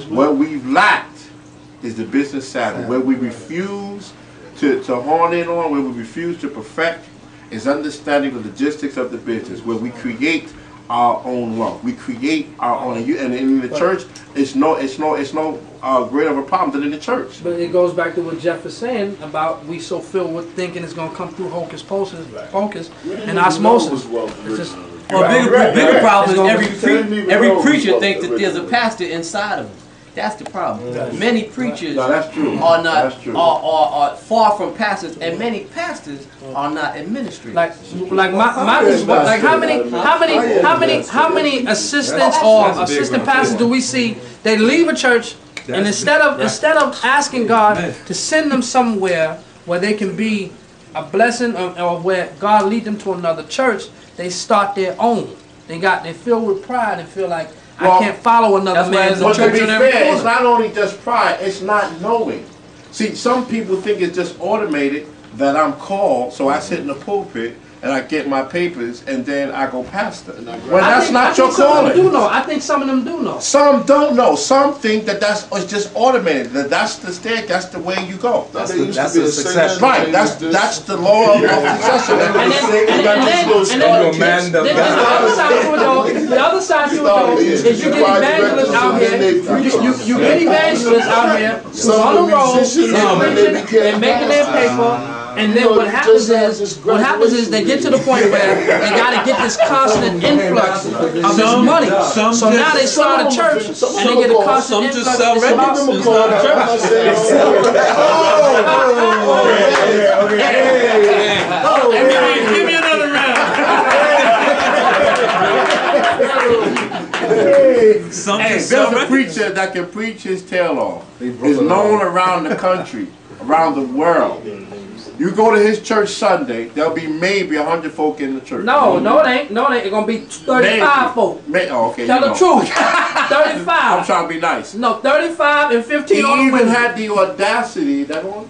What we've lacked is the business savvy, where we refuse to hone in on, where we refuse to perfect, is understanding the logistics of the business, where we create our own wealth. We create our own, and in the church, it's no greater of a problem than in the church. But it goes back to what Jeff is saying about we so filled with thinking it's going to come through hocus pocus, and osmosis. It's just, bigger problem is every preacher thinks that there's a pastor inside of him. That's the problem. Many preachers are far from pastors, and many pastors are not administrators. Like how many assistants or assistant pastors do we see? They leave a church, and instead of asking God to send them somewhere where they can be a blessing, or where God lead them to another church, they start their own. They're filled with pride and feel like, I can't follow another man's church. To be fair, it's not only just pride, it's not knowing. See, some people think it's just automated that I'm called, so I sit in the pulpit and I get my papers and then I go pastor. Well, that's not your calling. I think some of them do know. Some don't know. Some think that it's just automated. That's the step. That's the way you go. That's the succession. Right. That's the law of succession. The other side to it though is you get evangelists out here. You get evangelists out here on the road and making their paper. And then what happens is they get to the point where they got to get this constant influx of this money. So now they start a church and they get a constant influx. Some just sell records and start a church. Give me another round. There's a preacher that can preach his tail off. He's known around the country, around the world. You go to his church Sunday, there'll be maybe 100 folk in the church. No, it ain't. It's gonna be 35 folk. Okay, tell the truth. 35. I'm trying to be nice. No, 35 and 15 he on the even had the audacity, to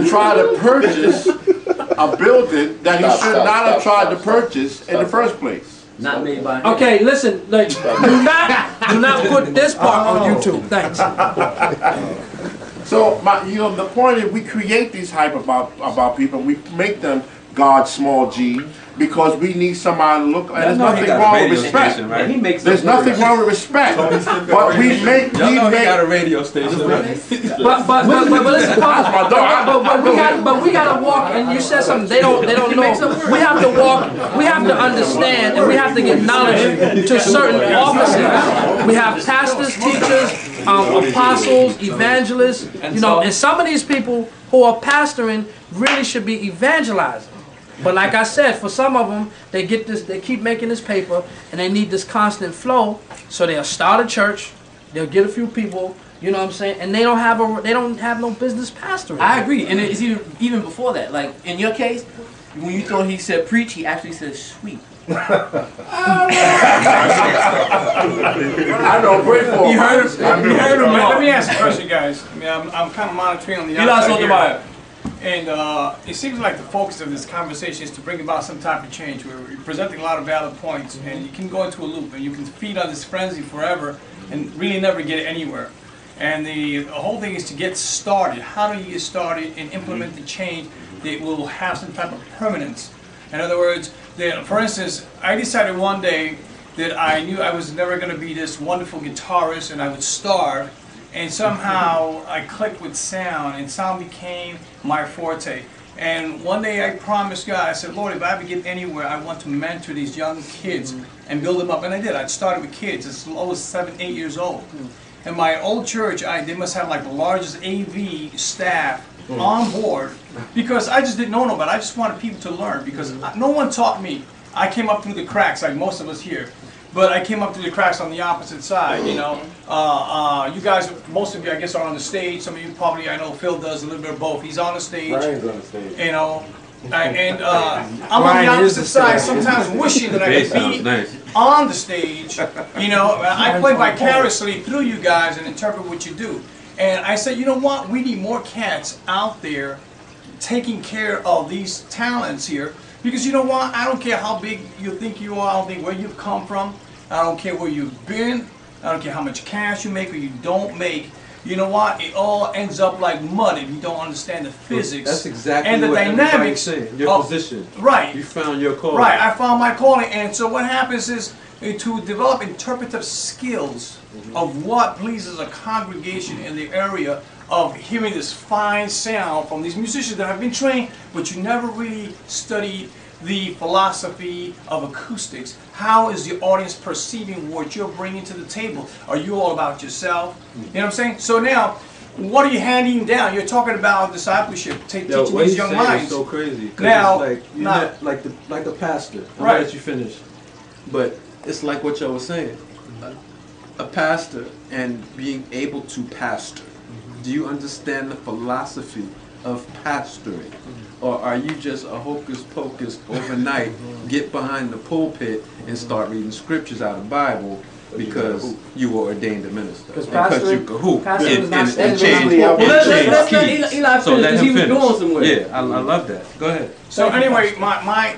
try to purchase a building that he should not have tried to purchase in the first place. Not made by him. Okay, listen, do not put this part on YouTube. Thanks. So, the point is we create these hype about people, and we make them God's small g, because we need somebody to look, and there's nothing wrong with respect. Right? There's nothing wrong with respect. But we make, he got a radio station, right? But listen, but we gotta walk, and you said something, they don't know. We have to walk, we have to understand, and we have to get knowledge to certain offices. We have pastors, teachers, apostles, evangelists, and some of these people who are pastoring really should be evangelizing. But like I said, for some of them, they keep making this paper, and they need this constant flow. So they'll start a church, they'll get a few people, you know what I'm saying, and they don't have no business pastoring. I agree, and it's even before that. Like in your case, when you thought he said preach, he actually said sweep. I know, pray for him. You heard him. Let me ask a question, guys. I mean, I'm kind of monitoring on the outside here. And it seems like the focus of this conversation is to bring about some type of change. We're presenting a lot of valid points, and you can go into a loop, and you can feed on this frenzy forever and really never get anywhere. And the whole thing is to get started. How do you get started and implement the change that will have some type of permanence? In other words, for instance, I decided one day that I knew I was never going to be this wonderful guitarist and I would starve. And somehow I clicked with sound, and sound became my forte. And one day I promised God, I said, Lord, if I ever get anywhere, I want to mentor these young kids and build them up. And I did. I started with kids as low as 7, 8 years old. In my old church, they must have like the largest AV staff on board, because I just didn't know nobody. I just wanted people to learn, because no one taught me. I came up through the cracks, like most of us here. But I came up through the cracks on the opposite side, you know. You guys, most of you, I guess, are on the stage. Some of you probably, I know Phil does a little bit of both. He's on the stage. Brian's on the stage. You know. And I'm on the opposite side, sometimes wishing that I could be on the stage. You know, I play vicariously through you guys and interpret what you do. And I said, you know what? We need more cats out there taking care of these talents here. Because you know what? I don't care how big you think you are. I don't think where you've come from. I don't care where you've been. I don't care how much cash you make or you don't make. You know what? It all ends up like mud if you don't understand the physics. That's exactly and the what dynamics. saying. Your position. Right. You found your calling. Right. I found my calling, and so what happens is to develop interpretive skills of what pleases a congregation in the area of hearing this fine sound from these musicians that have been trained, but you never really studied the philosophy of acoustics. How is the audience perceiving what you're bringing to the table? Are you all about yourself? You know what I'm saying? So now, what are you handing down? You're talking about discipleship, teaching these young minds. It's so crazy. Now, it's like a pastor. I'm right. gonna let you finish. But it's like what y'all was saying. A pastor and being able to pastor. Do you understand the philosophy of pastoring? Or are you just a hocus pocus overnight, get behind the pulpit and start reading scriptures out of the Bible because you were ordained a minister? Because you could hoop and change. Well, let's let Eli finish because he was going somewhere. Yeah, I love that. Go ahead. So anyway, my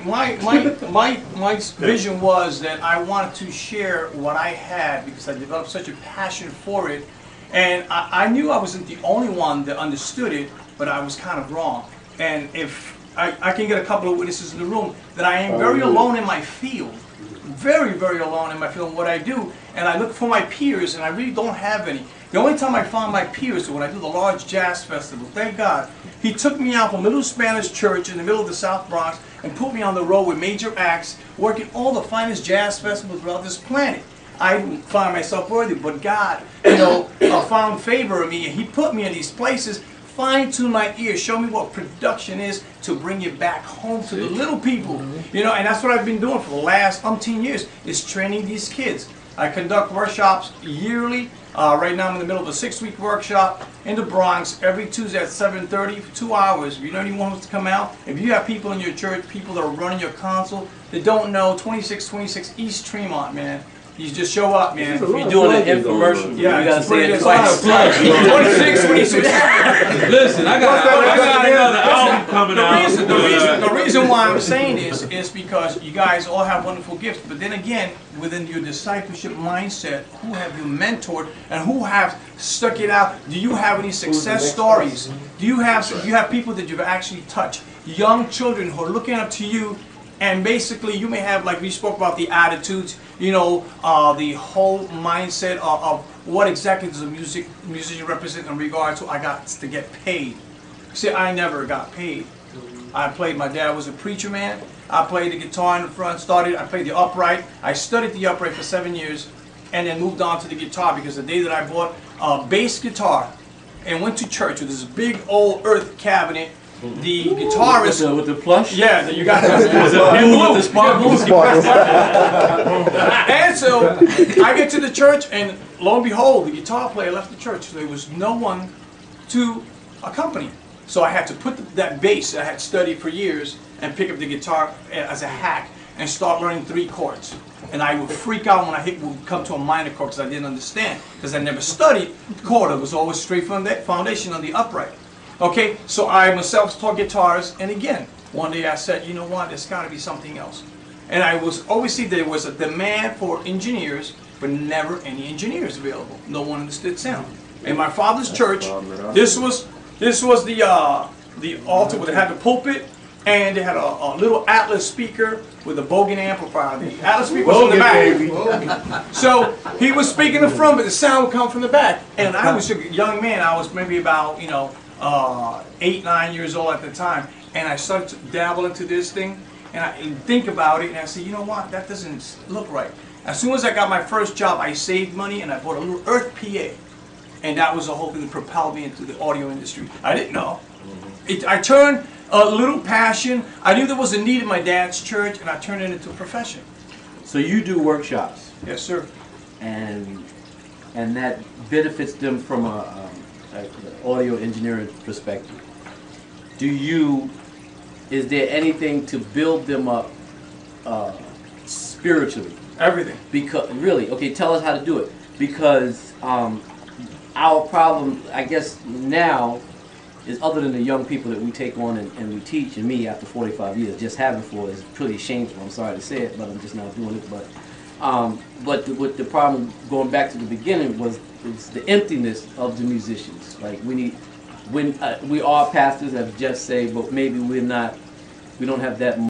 vision was that I wanted to share what I had because I developed such a passion for it. And I knew I wasn't the only one that understood it, but I was kind of wrong. And if I can get a couple of witnesses in the room, that I am very alone in my field. Very, very alone in my field in what I do. And I look for my peers, and I really don't have any. The only time I found my peers was when I do the large jazz festival. Thank God. He took me out from a little Spanish church in the middle of the South Bronx and put me on the road with major acts, working all the finest jazz festivals throughout this planet. I didn't find myself worthy, but God, found favor in me, and He put me in these places, fine-tune my ears, show me what production is to bring it back home to the little people. You know, and that's what I've been doing for the last umpteen years, is training these kids. I conduct workshops yearly. Right now I'm in the middle of a 6-week workshop in the Bronx every Tuesday at 7:30 for 2 hours. If you know anyone wants to come out, if you have people in your church, people that are running your console, that don't know 2626 East Tremont, man. You just show up, man. You're doing an infomercial. Yeah, you gotta say it twice. twice. 26. Listen, I got another album coming out. The reason why I'm saying this is because you guys all have wonderful gifts, but then again, within your discipleship mindset, who have you mentored and who have stuck it out? Do you have any success stories? Do you have people that you've actually touched? Young children who are looking up to you. And basically, you may have, like we spoke about, the attitudes, the whole mindset of what exactly does a musician represent in regard to, I got to get paid. See, I never got paid. My dad was a preacher, man. I played the guitar in the front, I played the upright. I studied the upright for 7 years and then moved on to the guitar because the day that I bought a bass guitar and went to church with this big old earth cabinet, the guitarist with the plush. Yeah, you got that. With the sparkles. And so I get to the church, and lo and behold, the guitar player left the church. So there was no one to accompany. So I had to put that bass I had studied for years and pick up the guitar as a hack and start learning 3 chords. And I would freak out when would come to a minor chord because I didn't understand, because I never studied the chord. It was always straight from that foundation on the upright. Okay, so I'm a self-taught guitarist, and again, one day I said, you know what, there's got to be something else. And I always see there was a demand for engineers, but never any engineers available. No one understood sound. In my father's church, this was the altar where they had the pulpit, and they had a little Atlas speaker with a Bogan amplifier. The Atlas speaker was in the back. So he was speaking in the front, but the sound would come from the back. And I was a young man. I was maybe about 8, 9 years old at the time, and I started to dabble into this thing, and think about it, and I said, you know what, that doesn't look right. As soon as I got my first job, I saved money, and I bought a little Earth PA, and that was the whole thing that propelled me into the audio industry. I didn't know. I turned a little passion. I knew there was a need in my dad's church, and I turned it into a profession. So you do workshops. Yes, sir. And that benefits them from an audio engineering perspective. Is there anything to build them up spiritually? Everything. Because really, okay, tell us how to do it. Because our problem, I guess now, is other than the young people that we take on and we teach, and me after 45 years, just having 4 is pretty shameful. I'm sorry to say it, but I'm just not doing it. But But what the problem, going back to the beginning, was the emptiness of the musicians. Like we are pastors, as Jeff said, but maybe we don't have that